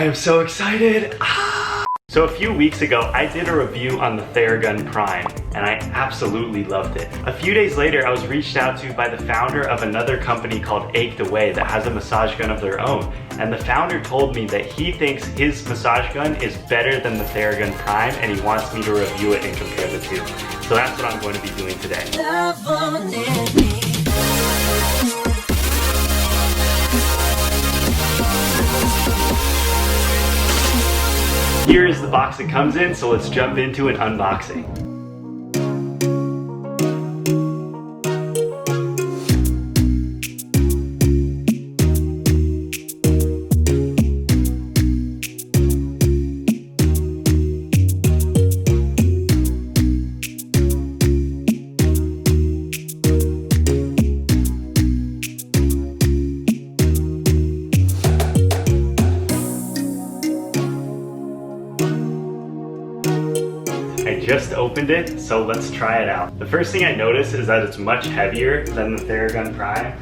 I am so excited. So a few weeks ago, I did a review on the Theragun Prime, and I absolutely loved it. A few days later, I was reached out to by the founder of another company called Achedaway that has a massage gun of their own. And the founder told me that he thinks his massage gun is better than the Theragun Prime, and he wants me to review it and compare the two. So that's what I'm going to be doing today. Here is the box it comes in, so let's jump into an unboxing. Just opened it, so let's try it out. The first thing I notice is that it's much heavier than the Theragun Prime.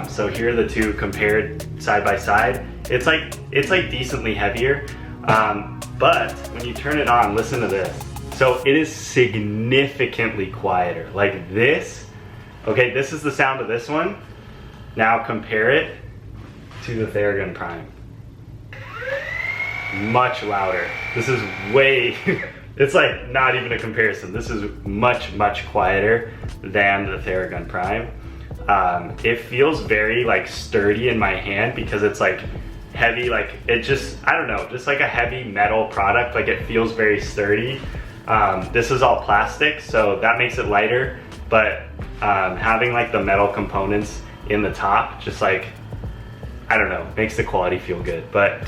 So here are the two compared side by side. It's like decently heavier, but when you turn it on, listen to this. So it is significantly quieter. Like this, okay, this is the sound of this one. Now compare it to the Theragun Prime. Much louder. This is way, it's like not even a comparison. This is much quieter than the Theragun Prime. It feels very like sturdy in my hand because it's like heavy, like it just, I don't know, just like a heavy metal product. Like it feels very sturdy. This is all plastic, so that makes it lighter, but having like the metal components in the top, just like, I don't know, makes the quality feel good. But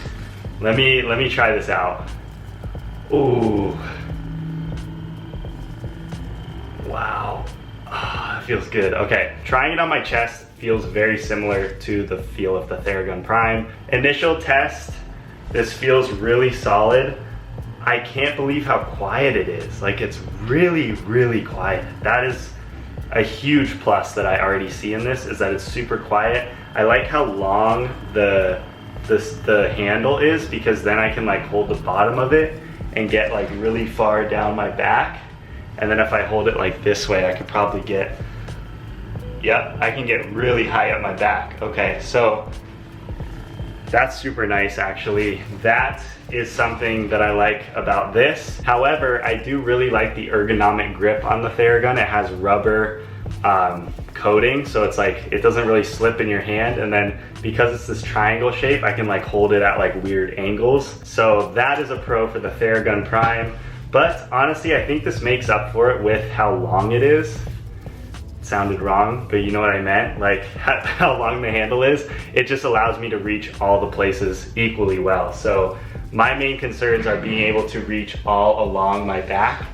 let me try this out. Ooh. Wow. Oh, it feels good. Okay, trying it on my chest feels very similar to the feel of the Theragun Prime. Initial test, this feels really solid. I can't believe how quiet it is. Like it's really quiet. That is a huge plus that I already see in this, is that it's super quiet. I like how long the handle is, because then I can like hold the bottom of it and get like really far down my back. And then if I hold it like this way, I could probably get, yep, I can get really high up my back. Okay, so that's super nice actually. That is something that I like about this. However, I do really like the ergonomic grip on the Theragun. It has rubber coating, so it's like, it doesn't really slip in your hand. And then because it's this triangle shape, I can like hold it at like weird angles. So that is a pro for the Theragun Prime. But honestly, I think this makes up for it with how long it is. It sounded wrong, but you know what I meant? Like how long the handle is. It just allows me to reach all the places equally well. So my main concerns are being able to reach all along my back,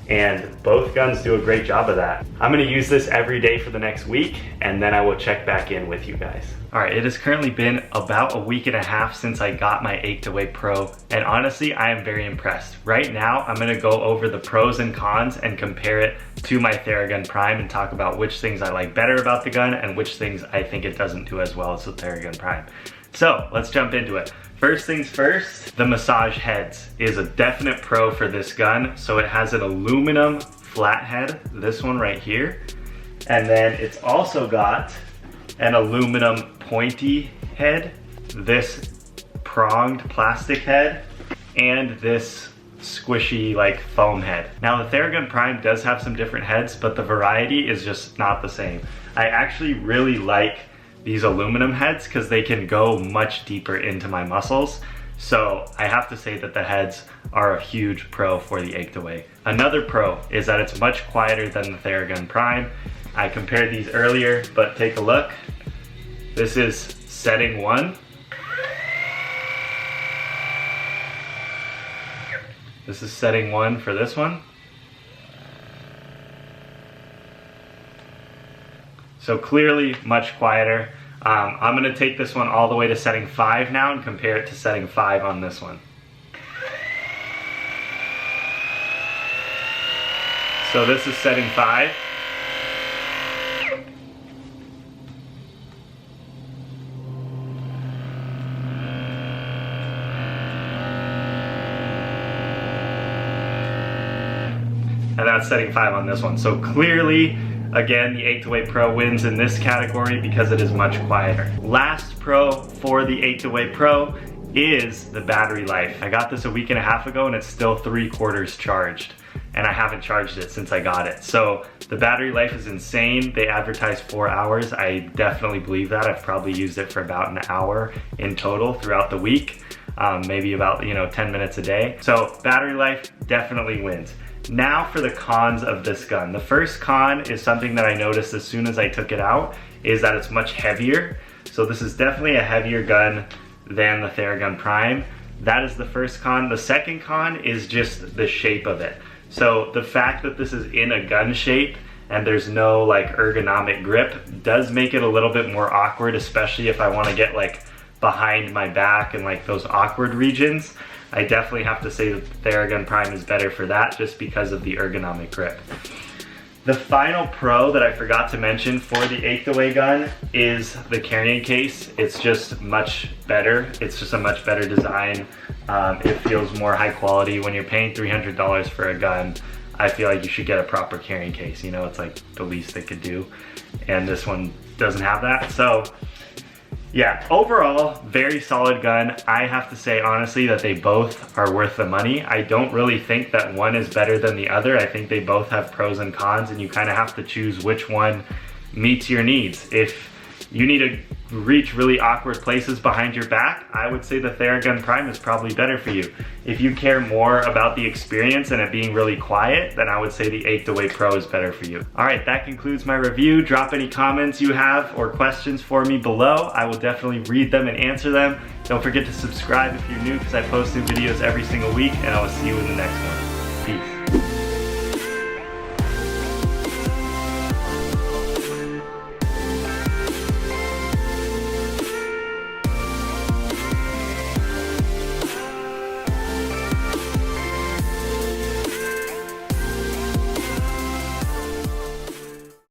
and both guns do a great job of that. I'm gonna use this every day for the next week, and then I will check back in with you guys. All right, it has currently been about a week and a half since I got my Achedaway Pro, and honestly, I am very impressed. Right now, I'm gonna go over the pros and cons and compare it to my Theragun Prime and talk about which things I like better about the gun and which things I think it doesn't do as well as the Theragun Prime. So let's jump into it. First things first, the massage heads is a definite pro for this gun. So it has an aluminum flathead, this one right here. And then it's also got an aluminum pointy head, this pronged plastic head, and this squishy like foam head. Now the Theragun Prime does have some different heads, but the variety is just not the same. I actually really like these aluminum heads because they can go much deeper into my muscles. So I have to say that the heads are a huge pro for the Achedaway. Another pro is that it's much quieter than the Theragun Prime. I compared these earlier, but take a look. This is setting 1. This is setting 1 for this one. So clearly much quieter. I'm gonna take this one all the way to setting 5 now and compare it to setting 5 on this one. So this is setting 5. and that's setting 5 on this one. So clearly, again, the Achedaway Pro wins in this category because it is much quieter. Last pro for the Achedaway Pro is the battery life. I got this a week and a half ago and it's still 3/4 charged, and I haven't charged it since I got it. So the battery life is insane. They advertise 4 hours. I definitely believe that. I've probably used it for about an hour in total throughout the week, maybe about 10 minutes a day. So battery life definitely wins. Now for the cons of this gun. The first con is something that I noticed as soon as I took it out, is that it's much heavier. So this is definitely a heavier gun than the Theragun Prime. That is the first con. The second con is just the shape of it. So the fact that this is in a gun shape and there's no like ergonomic grip does make it a little bit more awkward, especially if I want to get like behind my back and like those awkward regions. I definitely have to say that the Theragun Prime is better for that just because of the ergonomic grip. The final pro that I forgot to mention for the Achedaway gun is the carrying case. It's just much better. It's just a much better design. It feels more high quality. When you're paying $300 for a gun, I feel like you should get a proper carrying case. You know, it's like the least they could do. And this one doesn't have that. So yeah, overall, very solid gun. I have to say honestly that they both are worth the money. I don't really think that one is better than the other. I think they both have pros and cons, and you kind of have to choose which one meets your needs. If you need to reach really awkward places behind your back, I would say the Theragun Prime is probably better for you. If you care more about the experience and it being really quiet, then I would say the Achedaway Pro is better for you. All right, that concludes my review. Drop any comments you have or questions for me below. I will definitely read them and answer them. Don't forget to subscribe if you're new, because I post new videos every single week, and I will see you in the next one. Peace.